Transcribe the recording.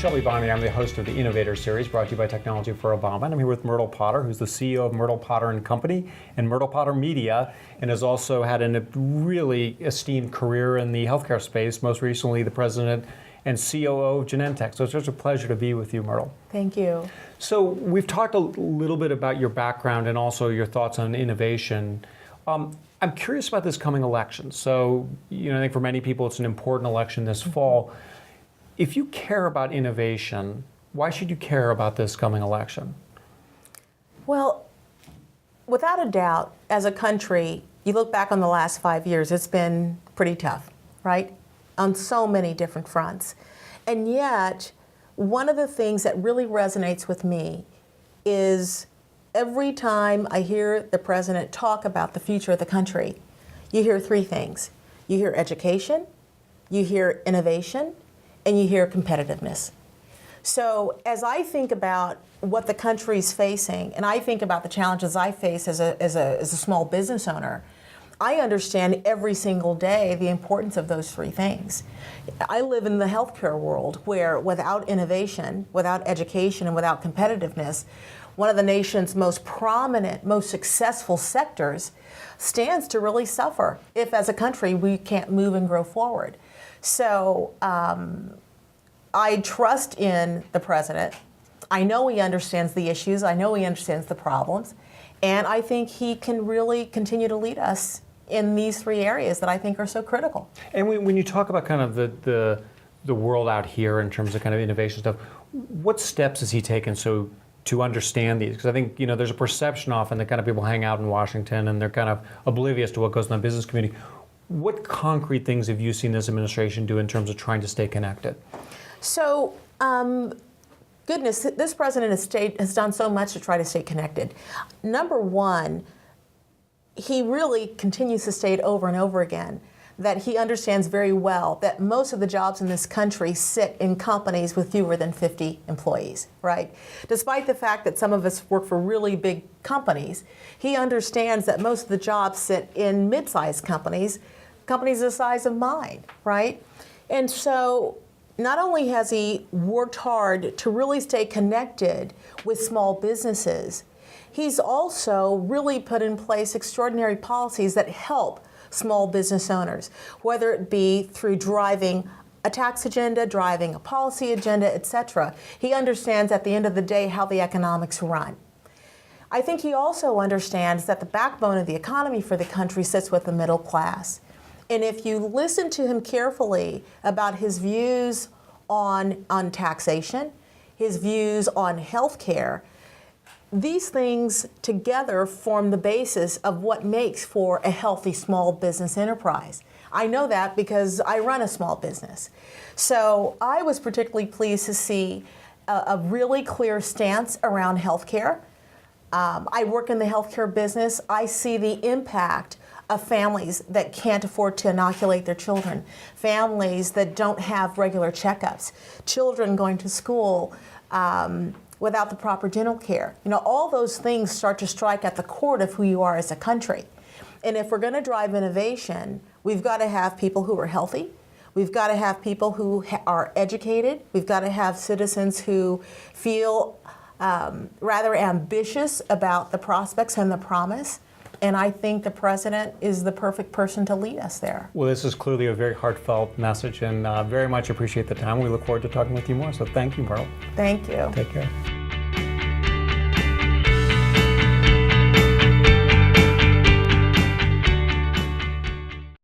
Shelby Bonnie. I'm the host of the Innovator Series, brought to you by Technology for Obama. And I'm here with Myrtle Potter, who's the CEO of Myrtle Potter and Company and Myrtle Potter Media, and has also had a really esteemed career in the healthcare space, most recently the president and COO of Genentech. So it's just a pleasure to be with you, Myrtle. Thank you. So we've talked a little bit about your background and also your thoughts on innovation. I'm curious about this coming election. So, I think for many people it's an important election this fall. If you care about innovation, why should you care about this coming election? Well, without a doubt, as a country, you look back on the last 5 years, it's been pretty tough, right? On so many different fronts. And yet, one of the things that really resonates with me is every time I hear the president talk about the future of the country, you hear three things. You hear education, you hear innovation, and you hear competitiveness. So as I think about what the country's facing, and I think about the challenges I face as a small business owner, I understand every single day the importance of those three things. I live in the healthcare world where without innovation, without education, and without competitiveness, one of the nation's most prominent, most successful sectors stands to really suffer if as a country we can't move and grow forward. So I trust in the president. I know he understands the issues. I know he understands the problems. And I think he can really continue to lead us in these three areas that I think are so critical. And when you talk about kind of the world out here in terms of kind of innovation stuff, what steps has he taken to understand these? Because I think, there's a perception often that kind of people hang out in Washington and they're kind of oblivious to what goes on in the business community. What concrete things have you seen this administration do in terms of trying to stay connected? So, goodness, this president has done so much to try to stay connected. Number one, he really continues to state over and over again that he understands very well that most of the jobs in this country sit in companies with fewer than 50 employees, right? Despite the fact that some of us work for really big companies, he understands that most of the jobs sit in mid-sized companies the size of mine, right? And so not only has he worked hard to really stay connected with small businesses, he's also really put in place extraordinary policies that help small business owners, whether it be through driving a tax agenda, driving a policy agenda, etc. He understands at the end of the day how the economics run. I think he also understands that the backbone of the economy for the country sits with the middle class. And if you listen to him carefully about his views on taxation, his views on health care, these things together form the basis of what makes for a healthy small business enterprise. I know that because I run a small business. So I was particularly pleased to see a really clear stance around healthcare. I work in the healthcare business. I see the impact of families that can't afford to inoculate their children, families that don't have regular checkups, children going to school without the proper dental care. All those things start to strike at the core of who you are as a country. And if we're going to drive innovation, we've got to have people who are healthy. We've got to have people who are educated. We've got to have citizens who feel rather ambitious about the prospects and the promise. And I think the president is the perfect person to lead us there. Well, this is clearly a very heartfelt message, and very much appreciate the time. We look forward to talking with you more. So thank you, Myrtle. Thank you. Take care.